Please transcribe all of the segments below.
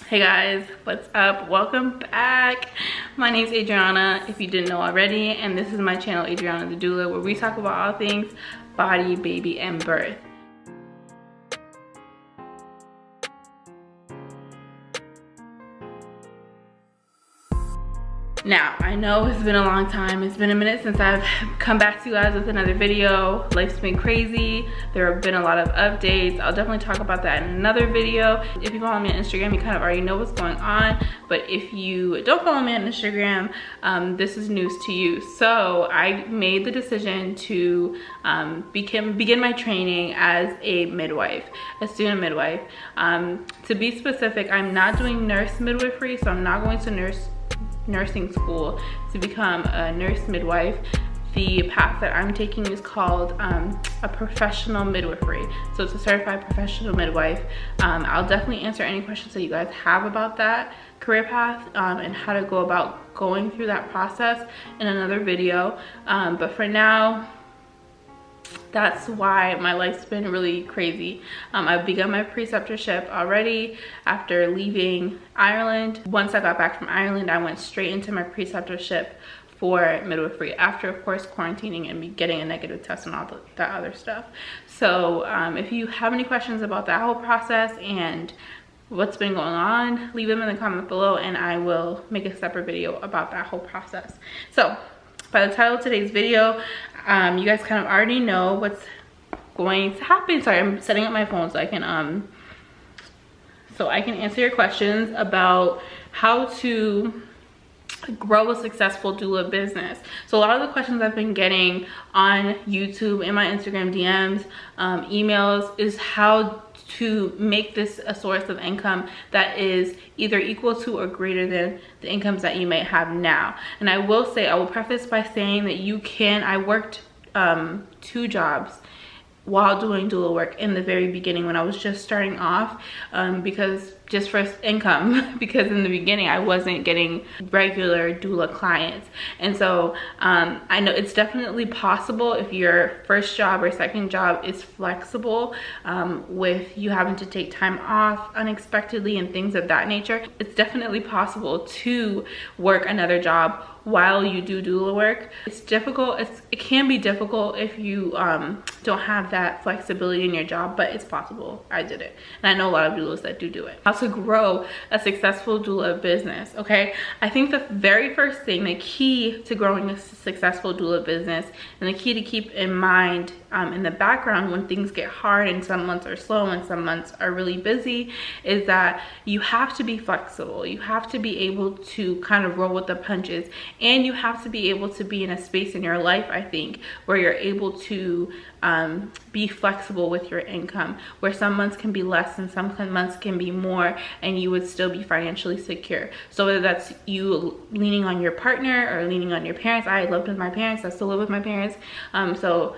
Hey guys, what's up? Welcome back. My name's Adriana, if you didn't know already, and this is my channel, Adriana the Doula, where we talk about all things body, baby, and birth. Now, I know it's been a long time. It's been a minute since I've come back to you guys with another video. Life's been crazy. There have been a lot of updates. I'll definitely talk about that in another video. If you follow me on Instagram, you kind of already know what's going on. But if you don't follow me on Instagram, this is news to you. So I made the decision to begin my training as a midwife, a student midwife. To be specific, I'm not doing nurse midwifery, so I'm not going to nursing school to become a nurse midwife. The path that I'm taking is called a professional midwifery. So it's a certified professional midwife. I'll definitely answer any questions that you guys have about that career path and how to go about going through that process in another video. But for now, that's why my life's been really crazy. I've begun my preceptorship already after leaving Ireland. Once I got back from Ireland, I went straight into my preceptorship for midwifery after, of course, quarantining and getting a negative test and all that other stuff. So if you have any questions about that whole process and what's been going on, leave them in the comments below and I will make a separate video about that whole process. So by the title of today's video, you guys kind of already know what's going to happen. Sorry, I'm setting up my phone so I can answer your questions about how to grow a successful doula business. So a lot of the questions I've been getting on YouTube, in my Instagram DMs, emails, is how to make this a source of income that is either equal to or greater than the incomes that you may have now. And I will preface by saying that you can, I worked 2 jobs while doing doula work in the very beginning when I was just starting off, because just for income, because in the beginning I wasn't getting regular doula clients. And so I know it's definitely possible if your first job or second job is flexible with you having to take time off unexpectedly and things of that nature. It's definitely possible to work another job while you do doula work. It's difficult. It can be difficult if you don't have that flexibility in your job, but it's possible. I did it, and I know a lot of doulas that do it. How to grow a successful doula business, okay? I think the very first thing, the key to growing a successful doula business, and the key to keep in mind in the background when things get hard and some months are slow and some months are really busy, is that you have to be flexible. You have to be able to kind of roll with the punches, and you have to be able to be in a space in your life, I think, where you're able to be flexible with your income, where some months can be less and some months can be more, and you would still be financially secure. So whether that's you leaning on your partner or leaning on your parents. I lived with my parents. I still live with my parents. So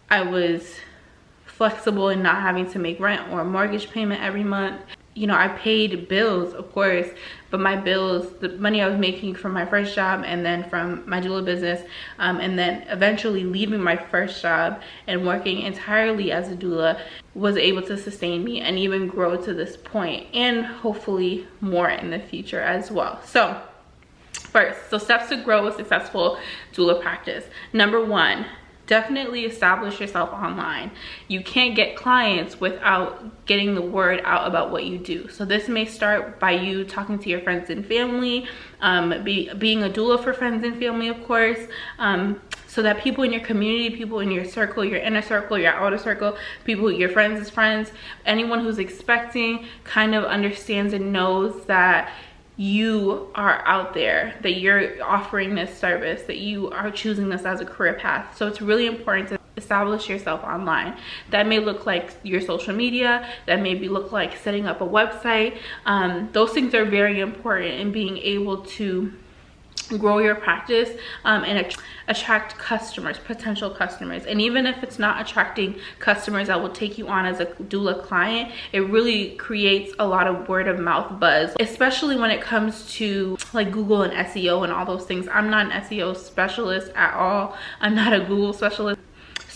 I was flexible in not having to make rent or a mortgage payment every month. You know, I paid bills, of course, but my bills, the money I was making from my first job and then from my doula business, and then eventually leaving my first job and working entirely as a doula, was able to sustain me and even grow to this point, and hopefully more in the future as well. So steps to grow a successful doula practice. Number 1, definitely establish yourself online. You can't get clients without getting the word out about what you do. So this may start by you talking to your friends and family, being a doula for friends and family, of course, so that people in your community, people in your circle, your inner circle, your outer circle, people, your friends' friends, anyone who's expecting kind of understands and knows that you are out there, that you're offering this service, that you are choosing this as a career path. So it's really important to establish yourself online. That may look like your social media, that may look like setting up a website. Those things are very important in being able to grow your practice and attract customers, potential customers. And even if it's not attracting customers that will take you on as a doula client, it really creates a lot of word of mouth buzz, especially when it comes to like Google and SEO and all those things. I'm not an SEO specialist at all. I'm not a Google specialist.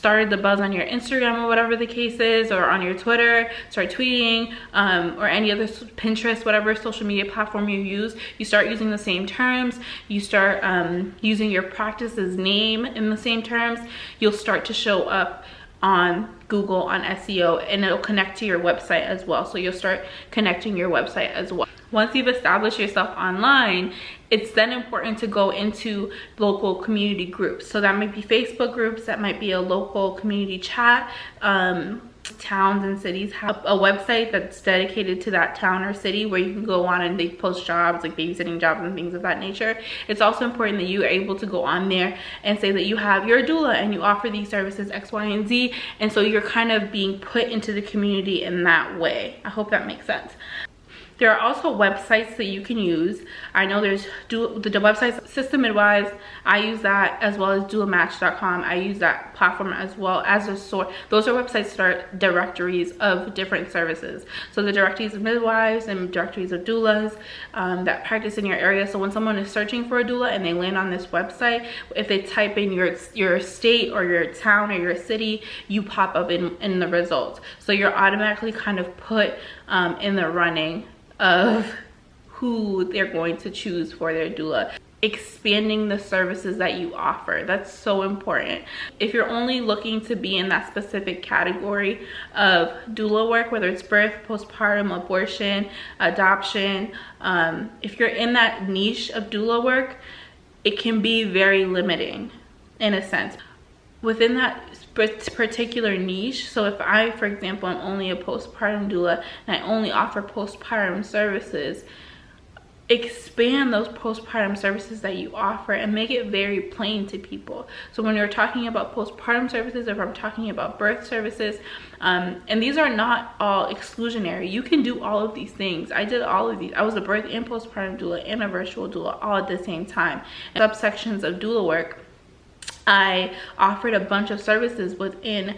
started the buzz on your Instagram or whatever the case is, or on your Twitter, start tweeting, or any other Pinterest, whatever social media platform you use, you start using the same terms, you start using your practice's name in the same terms, you'll start to show up on Google, on SEO, and it'll connect to your website as well. So you'll start connecting your website as well. Once you've established yourself online, it's then important to go into local community groups. So that might be Facebook groups, that might be a local community chat. Towns and cities have a website that's dedicated to that town or city where you can go on and they post jobs, like babysitting jobs and things of that nature. It's also important that you are able to go on there and say that you have your doula and you offer these services X, Y, and Z. And so you're kind of being put into the community in that way. I hope that makes sense. There are also websites that you can use. I know there's the website System Midwives. I use that, as well as doulamatch.com. I use that platform as well as a source. Those are websites that are directories of different services. So the directories of midwives and directories of doulas that practice in your area. So when someone is searching for a doula and they land on this website, if they type in your state or your town or your city, you pop up in the results. So you're automatically kind of put in the running of who they're going to choose for their doula. Expanding the services that you offer, that's so important. If you're only looking to be in that specific category of doula work, whether it's birth, postpartum, abortion, adoption, if you're in that niche of doula work, it can be very limiting in a sense. Within that particular niche, so if I, for example, am only a postpartum doula and I only offer postpartum services, expand those postpartum services that you offer and make it very plain to people. So when you're talking about postpartum services, if I'm talking about birth services, and these are not all exclusionary, you can do all of these things. I did all of these. I was a birth and postpartum doula and a virtual doula all at the same time. In subsections of doula work, I offered a bunch of services within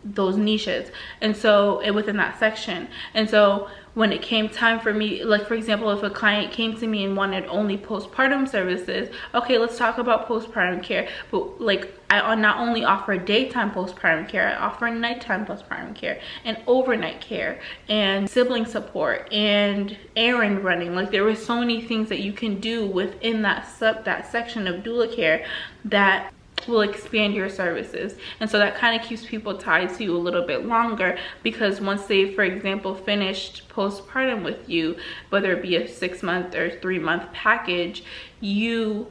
those niches, and so within that section. And so when it came time for me, like for example, if a client came to me and wanted only postpartum services, okay, let's talk about postpartum care. But like, I not only offer daytime postpartum care, I offer nighttime postpartum care and overnight care and sibling support and errand running. Like, there were so many things that you can do within that section of doula care that will expand your services. And so that kind of keeps people tied to you a little bit longer, because once they, for example, finished postpartum with you, whether it be a 6-month or 3-month package, you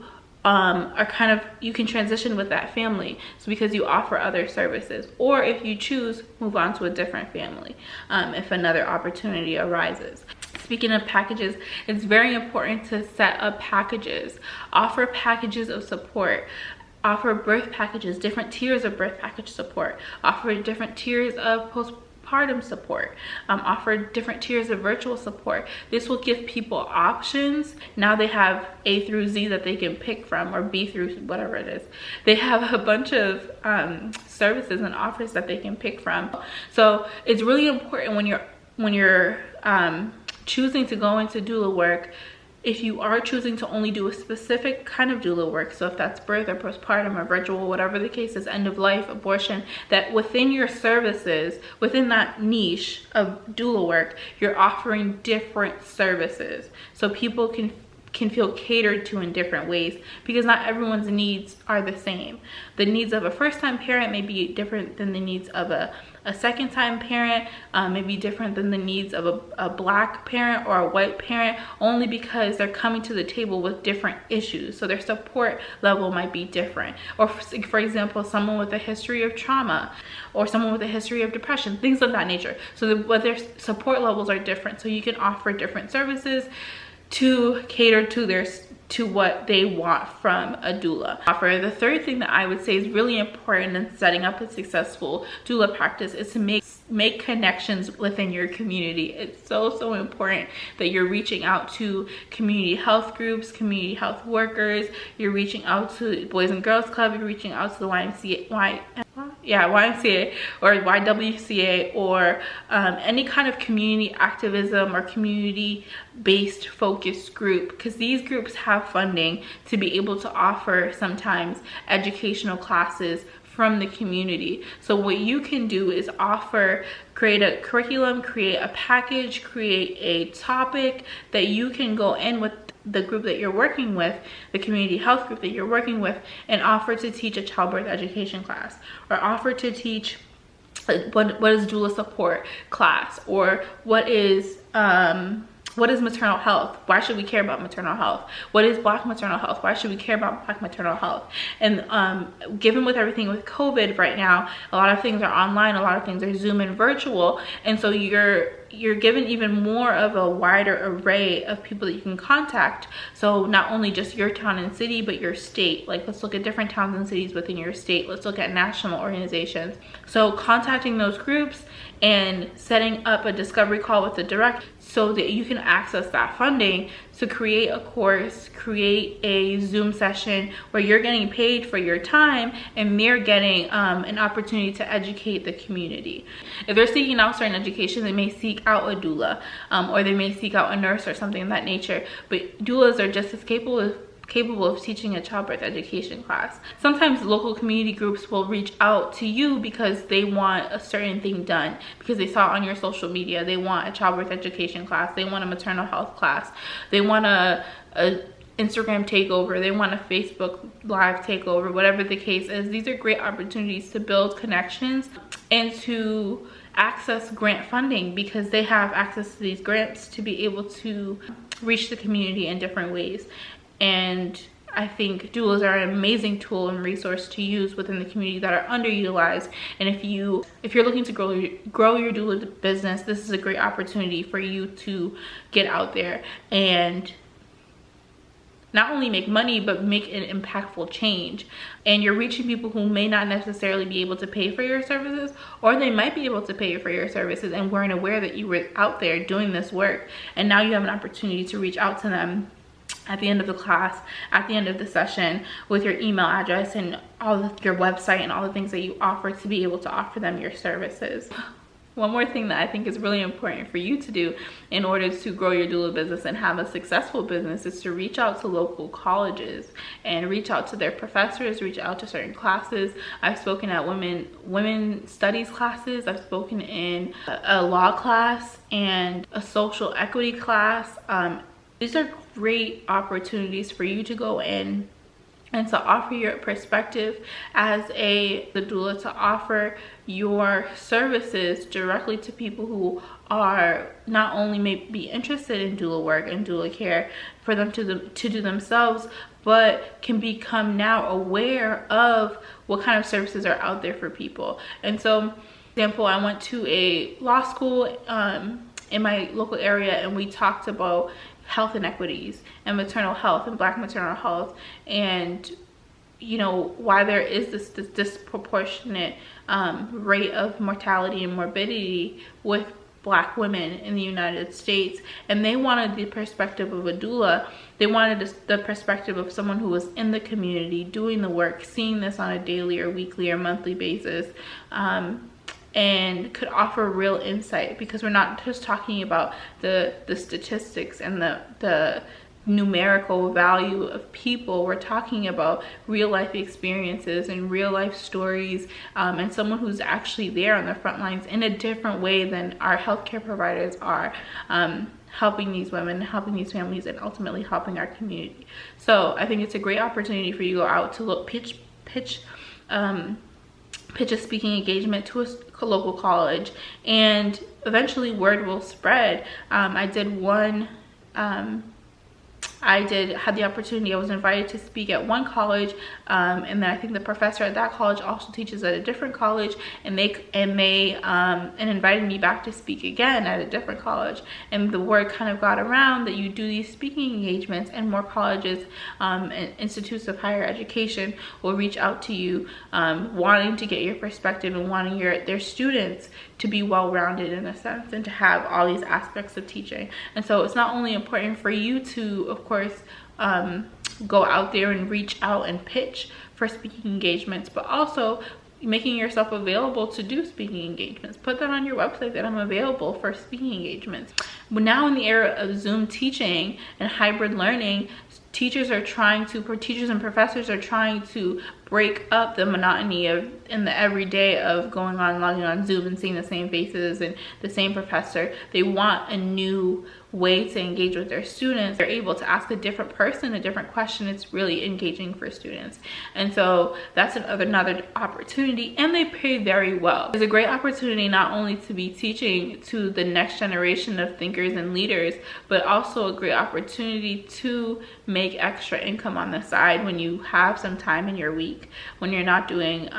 you can transition with that family. So because you offer other services, or if you choose, move on to a different family if another opportunity arises. Speaking of packages, it's very important to set up packages. Offer packages of support. Offer birth packages, different tiers of birth package support. Offer different tiers of postpartum support. Offer different tiers of virtual support. This will give people options. Now they have A through Z that they can pick from, or B through whatever it is. They have a bunch of services and offers that they can pick from. So it's really important when you're choosing to go into doula work, if you are choosing to only do a specific kind of doula work, so if that's birth or postpartum or virtual, whatever the case is, end of life, abortion, that within your services, within that niche of doula work, you're offering different services so people can feel catered to in different ways, because not everyone's needs are the same. The needs of a first-time parent may be different than the needs of a second-time parent, may be different than the needs of a black parent or a white parent, only because they're coming to the table with different issues. So their support level might be different. Or for example, someone with a history of trauma, or someone with a history of depression, things of that nature. So their support levels are different. So you can offer different services to cater to what they want from a doula. The third thing that I would say is really important in setting up a successful doula practice is to make connections within your community. It's so important that you're reaching out to community health groups, community health workers, you're reaching out to Boys and Girls Club, you're reaching out to the YMCA or YWCA, or any kind of community activism or community-based focused group, because these groups have funding to be able to offer sometimes educational classes from the community. So what you can do is create a curriculum, create a package, create a topic that you can go in with the group that you're working with, the community health group that you're working with, and offer to teach a childbirth education class, or offer to teach what is doula support class, or what is maternal health? Why should we care about maternal health? What is Black maternal health? Why should we care about Black maternal health? And given with everything with COVID right now, a lot of things are online, a lot of things are Zoom and virtual, and so you're given even more of a wider array of people that you can contact. So not only just your town and city, but your state. Like, let's look at different towns and cities within your state. Let's look at national organizations. So contacting those groups and setting up a discovery call with the director so that you can access that funding to create a course, create a Zoom session where you're getting paid for your time and they're getting an opportunity to educate the community. If they're seeking out certain education, they may seek out a doula, or they may seek out a nurse or something of that nature, but doulas are just as capable of teaching a childbirth education class. Sometimes local community groups will reach out to you because they want a certain thing done, because they saw on your social media, they want a childbirth education class, they want a maternal health class, they want a Instagram takeover, they want a Facebook live takeover, whatever the case is. These are great opportunities to build connections and to access grant funding, because they have access to these grants to be able to reach the community in different ways. And I think doulas are an amazing tool and resource to use within the community that are underutilized. And if you're looking to grow your doula business, this is a great opportunity for you to get out there and not only make money, but make an impactful change. And you're reaching people who may not necessarily be able to pay for your services, or they might be able to pay for your services and weren't aware that you were out there doing this work. And now you have an opportunity to reach out to them at the end of the class, at the end of the session, with your email address and all of your website and all the things that you offer, to be able to offer them your services. One more thing that I think is really important for you to do in order to grow your doula business and have a successful business is to reach out to local colleges and reach out to their professors, reach out to certain classes. I've spoken at women studies classes, I've spoken in a law class and a social equity class. These are great opportunities for you to go in and to offer your perspective as the doula, to offer your services directly to people who are not only may be interested in doula work and doula care for them to do themselves, but can become now aware of what kind of services are out there for people. And so, for example, I went to a law school in my local area, and we talked about health inequities and maternal health and Black maternal health, and why there is this disproportionate rate of mortality and morbidity with Black women in the United States. And they wanted the perspective of a doula. They wanted the perspective of someone who was in the community doing the work, seeing this on a daily or weekly or monthly basis, and could offer real insight, because we're not just talking about the statistics and the numerical value of people. We're talking about real life experiences and real life stories, and someone who's actually there on the front lines in a different way than our healthcare providers are, helping these women, helping these families, and ultimately helping our community. So I think it's a great opportunity for you to go out to pitch a speaking engagement to a local college, and eventually word will spread. I had the opportunity, I was invited to speak at one college, and then I think the professor at that college also teaches at a different college, and they invited me back to speak again at a different college. And the word kind of got around that you do these speaking engagements, and more colleges and institutes of higher education will reach out to you, wanting to get your perspective and wanting their students to be well-rounded in a sense, and to have all these aspects of teaching. And so it's not only important for you to, of course, go out there and reach out and pitch for speaking engagements, but also making yourself available to do speaking engagements. Put that on your website that I'm available for speaking engagements. But now in the era of Zoom teaching and hybrid learning, teachers and professors are trying to break up the monotony of in the everyday of going on, logging on Zoom and seeing the same faces and the same professor. They want a new way to engage with their students. They're able to ask a different person a different question. It's really engaging for students. And so that's another opportunity, and they pay very well. It's a great opportunity not only to be teaching to the next generation of thinkers and leaders, but also a great opportunity to make extra income on the side when you have some time in your week, when you're not doing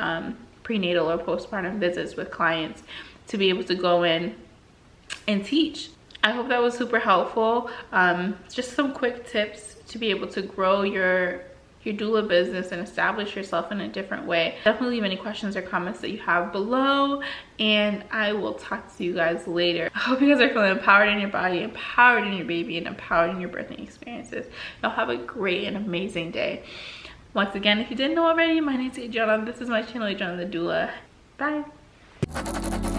prenatal or postpartum visits with clients, to be able to go in and teach. I hope that was super helpful. Just some quick tips to be able to grow your doula business and establish yourself in a different way. Definitely leave any questions or comments that you have below, and I will talk to you guys later. I hope you guys are feeling empowered in your body, empowered in your baby, and empowered in your birthing experiences. Y'all have a great and amazing day. Once again, if you didn't know already, my name is Adriana. This is my channel, Adriana the Doula. Bye.